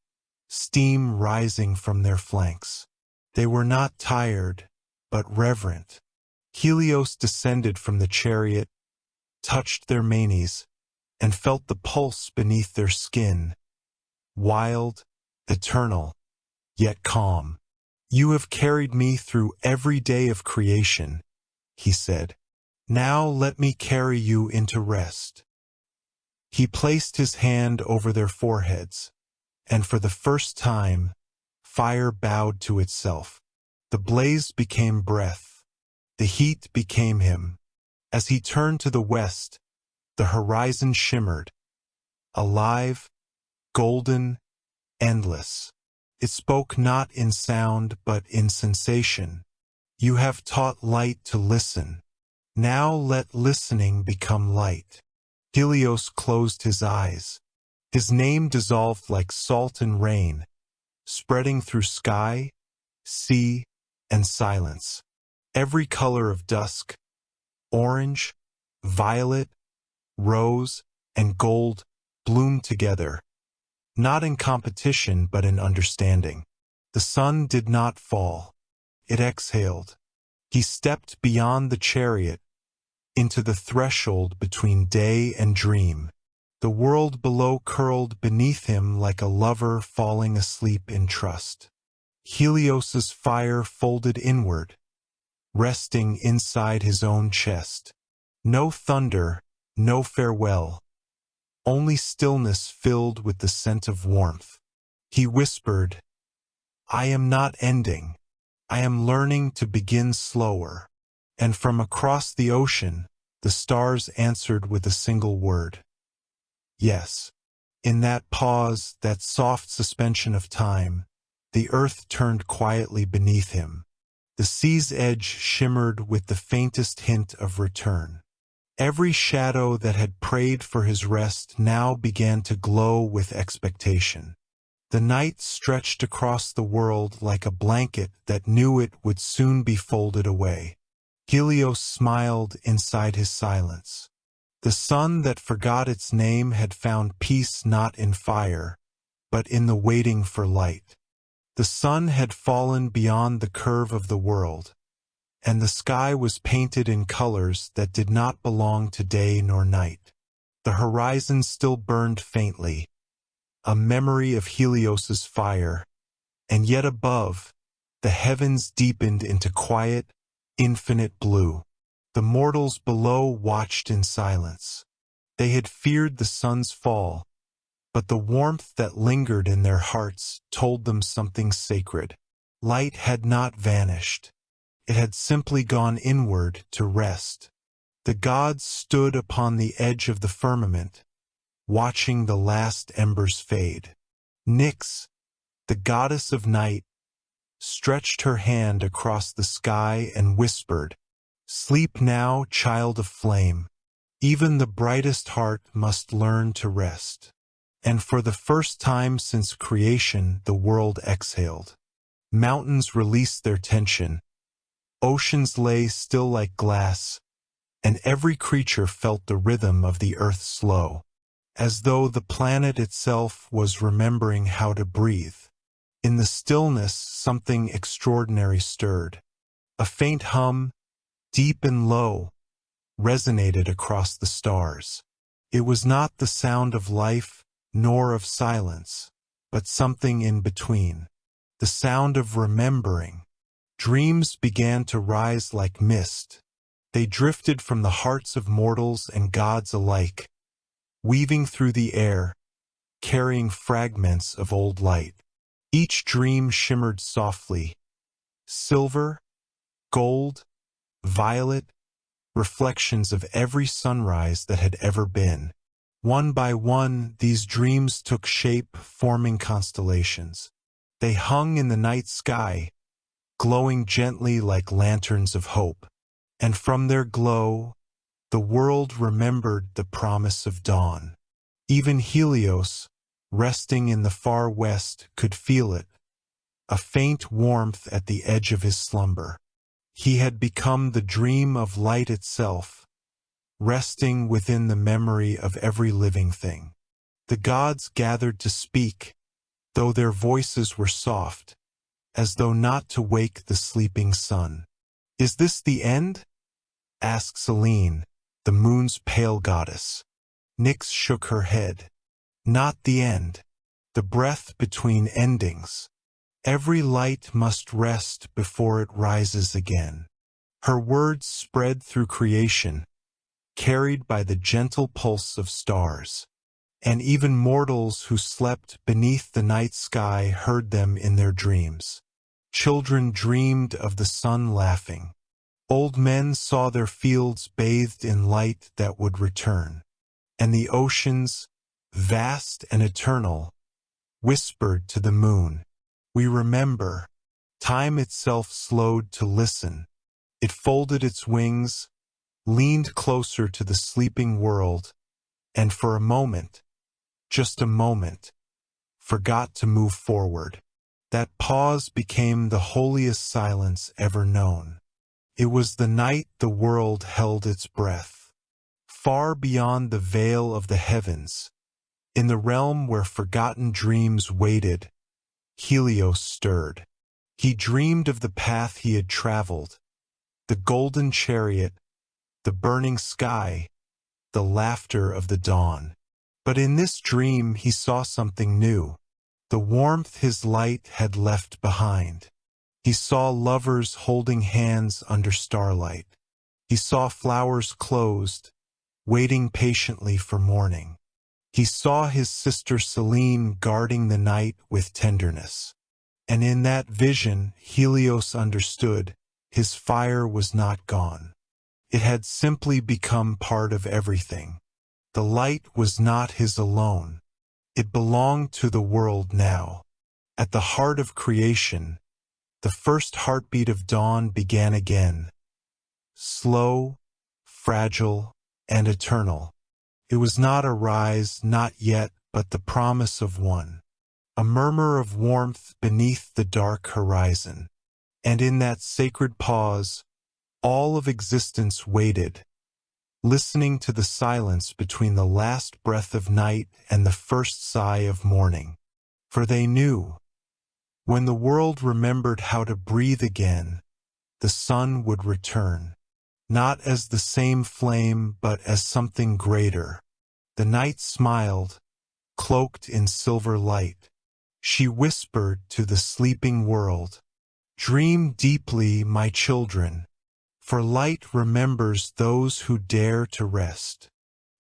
steam rising from their flanks. They were not tired, but reverent. Helios descended from the chariot, touched their manes, and felt the pulse beneath their skin, wild, eternal, yet calm. "You have carried me through every day of creation," he said. "Now let me carry you into rest." He placed his hand over their foreheads, and for the first time, fire bowed to itself. The blaze became breath. The heat became him. As he turned to the west, the horizon shimmered, alive, golden, endless. It spoke not in sound but in sensation. "You have taught light to listen. Now let listening become light." Helios closed his eyes. His name dissolved like salt and rain, spreading through sky, sea, and silence. Every color of dusk, orange, violet, rose, and gold, bloomed together, not in competition but in understanding. The sun did not fall. It exhaled. He stepped beyond the chariot, into the threshold between day and dream. The world below curled beneath him like a lover falling asleep in trust. Helios's fire folded inward, resting inside his own chest. No thunder, no farewell, only stillness filled with the scent of warmth. He whispered, "I am not ending. I am learning to begin slower." And from across the ocean, the stars answered with a single word. Yes. In that pause, that soft suspension of time, the earth turned quietly beneath him. The sea's edge shimmered with the faintest hint of return. Every shadow that had prayed for his rest now began to glow with expectation. The night stretched across the world like a blanket that knew it would soon be folded away. Helios smiled inside his silence. The sun that forgot its name had found peace not in fire, but in the waiting for light. The sun had fallen beyond the curve of the world, and the sky was painted in colors that did not belong to day nor night. The horizon still burned faintly, a memory of Helios's fire, and yet above, the heavens deepened into quiet, infinite blue. The mortals below watched in silence. They had feared the sun's fall, but the warmth that lingered in their hearts told them something sacred. Light had not vanished. It had simply gone inward to rest. The gods stood upon the edge of the firmament, watching the last embers fade. Nyx, the goddess of night, stretched her hand across the sky and whispered, "Sleep now, child of flame. Even the brightest heart must learn to rest." And for the first time since creation, the world exhaled. Mountains released their tension. Oceans lay still like glass, and every creature felt the rhythm of the earth slow, as though the planet itself was remembering how to breathe. In the stillness, something extraordinary stirred. A faint hum, deep and low, resonated across the stars. It was not the sound of life, nor of silence, but something in between. The sound of remembering. Dreams began to rise like mist. They drifted from the hearts of mortals and gods alike, weaving through the air, carrying fragments of old light. Each dream shimmered softly, silver, gold, violet, reflections of every sunrise that had ever been. One by one, these dreams took shape, forming constellations. They hung in the night sky, glowing gently like lanterns of hope. And from their glow, the world remembered the promise of dawn. Even Helios, resting in the far west, could feel it, a faint warmth at the edge of his slumber. He had become the dream of light itself, resting within the memory of every living thing. The gods gathered to speak, though their voices were soft, as though not to wake the sleeping sun. "Is this the end?" asked Selene, the moon's pale goddess. Nyx shook her head. "Not the end. The breath between endings. Every light must rest before it rises again." Her words spread through creation, carried by the gentle pulse of stars. And even mortals who slept beneath the night sky heard them in their dreams. Children dreamed of the sun laughing. Old men saw their fields bathed in light that would return. And the oceans, vast and eternal, whispered to the moon, "We remember." Time itself slowed to listen. It folded its wings, leaned closer to the sleeping world, and for a moment, just a moment, forgot to move forward. That pause became the holiest silence ever known. It was the night the world held its breath. Far beyond the veil of the heavens, in the realm where forgotten dreams waited, Helios stirred. He dreamed of the path he had traveled, the golden chariot, the burning sky, the laughter of the dawn. But in this dream he saw something new, the warmth his light had left behind. He saw lovers holding hands under starlight. He saw flowers closed, waiting patiently for morning. He saw his sister Selene guarding the night with tenderness. And in that vision, Helios understood his fire was not gone. It had simply become part of everything. The light was not his alone. It belonged to the world now. At the heart of creation, the first heartbeat of dawn began again. Slow, fragile, and eternal. It was not a rise, not yet, but the promise of one. A murmur of warmth beneath the dark horizon. And in that sacred pause, all of existence waited, listening to the silence between the last breath of night and the first sigh of morning. For they knew, when the world remembered how to breathe again, the sun would return, not as the same flame but as something greater. The night smiled, cloaked in silver light. She whispered to the sleeping world, "Dream deeply, my children, for light remembers those who dare to rest."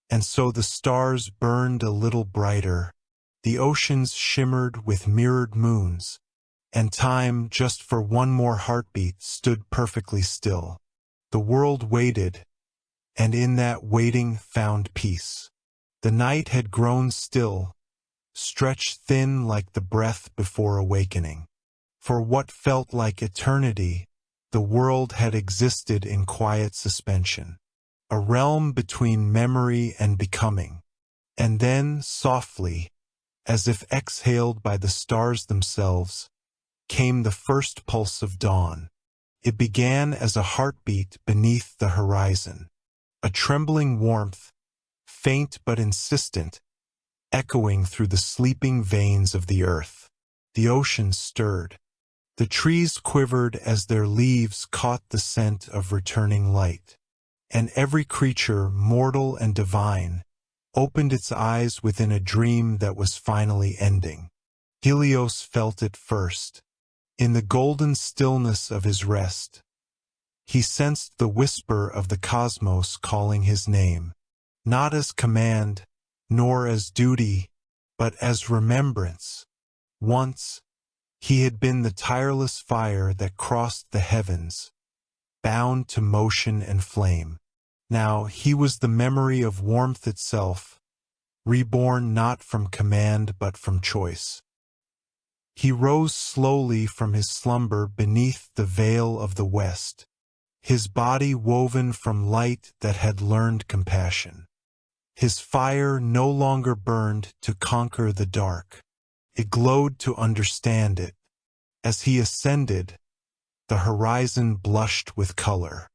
And so the stars burned a little brighter, the oceans shimmered with mirrored moons, and time, just for one more heartbeat, stood perfectly still. The world waited, and in that waiting found peace. The night had grown still, stretched thin like the breath before awakening. For what felt like eternity, the world had existed in quiet suspension, a realm between memory and becoming. And then, softly, as if exhaled by the stars themselves, came the first pulse of dawn. It began as a heartbeat beneath the horizon, a trembling warmth, faint but insistent, echoing through the sleeping veins of the earth. The ocean stirred. The trees quivered as their leaves caught the scent of returning light. And every creature, mortal and divine, opened its eyes within a dream that was finally ending. Helios felt it first. In the golden stillness of his rest, he sensed the whisper of the cosmos calling his name, not as command, nor as duty, but as remembrance. Once, he had been the tireless fire that crossed the heavens, bound to motion and flame. Now he was the memory of warmth itself, reborn not from command but from choice. He rose slowly from his slumber beneath the veil of the west, his body woven from light that had learned compassion. His fire no longer burned to conquer the dark. It glowed to understand it. As he ascended, the horizon blushed with color.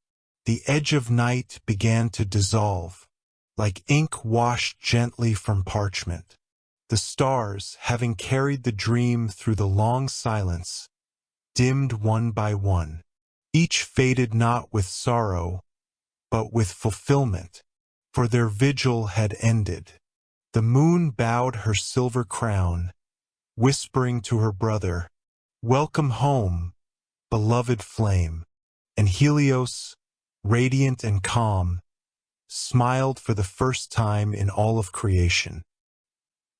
The edge of night began to dissolve, like ink washed gently from parchment. The stars, having carried the dream through the long silence, dimmed one by one. Each faded not with sorrow, but with fulfillment, for their vigil had ended. The moon bowed her silver crown, whispering to her brother, "Welcome home, beloved flame." And Helios, radiant and calm, smiled for the first time in all of creation.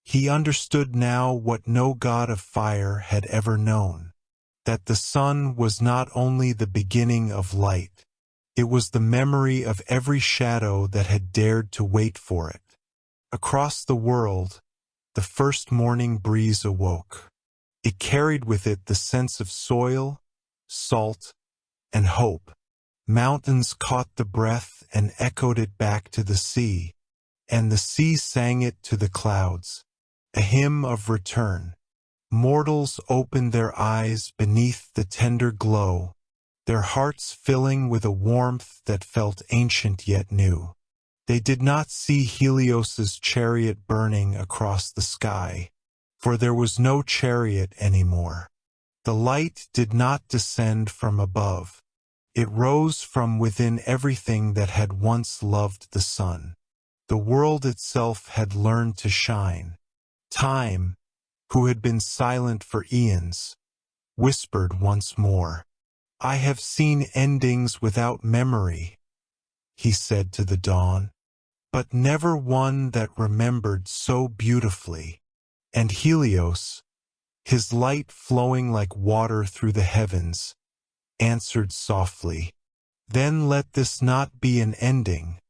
He understood now what no god of fire had ever known, that the sun was not only the beginning of light, it was the memory of every shadow that had dared to wait for it. Across the world, the first morning breeze awoke. It carried with it the sense of soil, salt, and hope. Mountains caught the breath and echoed it back to the sea, and the sea sang it to the clouds, a hymn of return. Mortals opened their eyes beneath the tender glow, their hearts filling with a warmth that felt ancient yet new. They did not see Helios's chariot burning across the sky, for there was no chariot anymore. The light did not descend from above. It rose from within everything that had once loved the sun. The world itself had learned to shine. Time, who had been silent for eons, whispered once more. "I have seen endings without memory," he said to the dawn, "but never one that remembered so beautifully." And Helios, his light flowing like water through the heavens, answered softly, "Then let this not be an ending,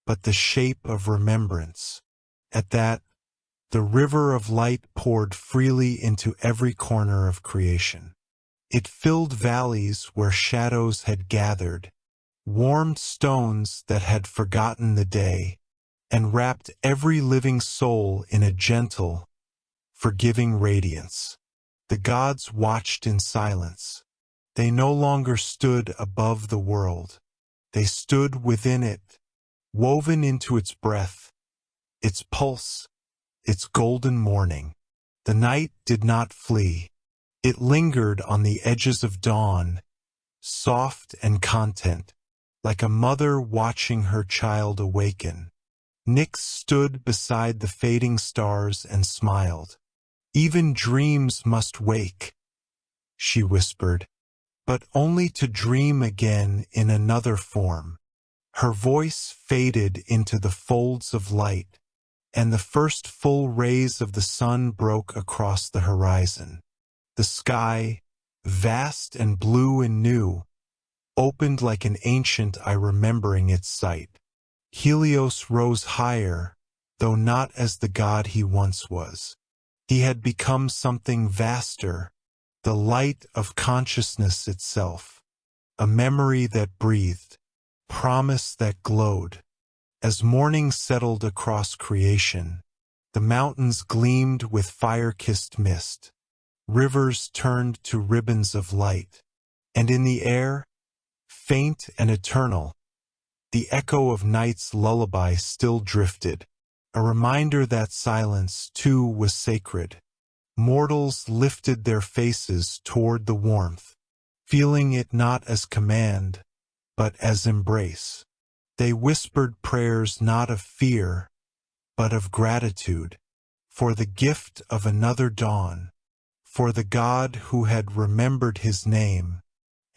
but the shape of remembrance." At that, the river of light poured freely into every corner of creation. It filled valleys where shadows had gathered, warmed stones that had forgotten the day, and wrapped every living soul in a gentle, forgiving radiance. The gods watched in silence. They no longer stood above the world. They stood within it, woven into its breath, its pulse, its golden morning. The night did not flee. It lingered on the edges of dawn, soft and content, like a mother watching her child awaken. Nyx stood beside the fading stars and smiled. "Even dreams must wake," she whispered, "but only to dream again in another form." Her voice faded into the folds of light, and the first full rays of the sun broke across the horizon. The sky, vast and blue and new, opened like an ancient eye remembering its sight. Helios rose higher, though not as the god he once was. He had become something vaster, the light of consciousness itself, a memory that breathed, promise that glowed. As morning settled across creation, the mountains gleamed with fire-kissed mist. Rivers turned to ribbons of light, and in the air, faint and eternal, the echo of night's lullaby still drifted, a reminder that silence, too, was sacred. Mortals lifted their faces toward the warmth, feeling it not as command, but as embrace. They whispered prayers not of fear, but of gratitude, for the gift of another dawn, for the God who had remembered his name,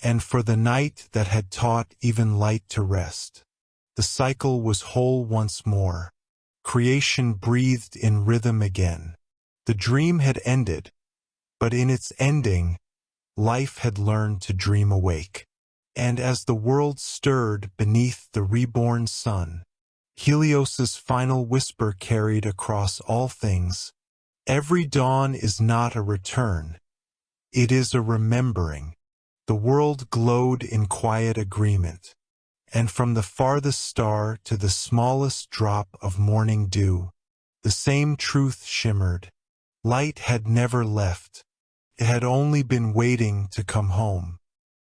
and for the night that had taught even light to rest. The cycle was whole once more. Creation breathed in rhythm again. The dream had ended, but in its ending, life had learned to dream awake. And as the world stirred beneath the reborn sun, Helios's final whisper carried across all things, "Every dawn is not a return. It is a remembering." The world glowed in quiet agreement, and from the farthest star to the smallest drop of morning dew, the same truth shimmered. Light had never left. It had only been waiting to come home.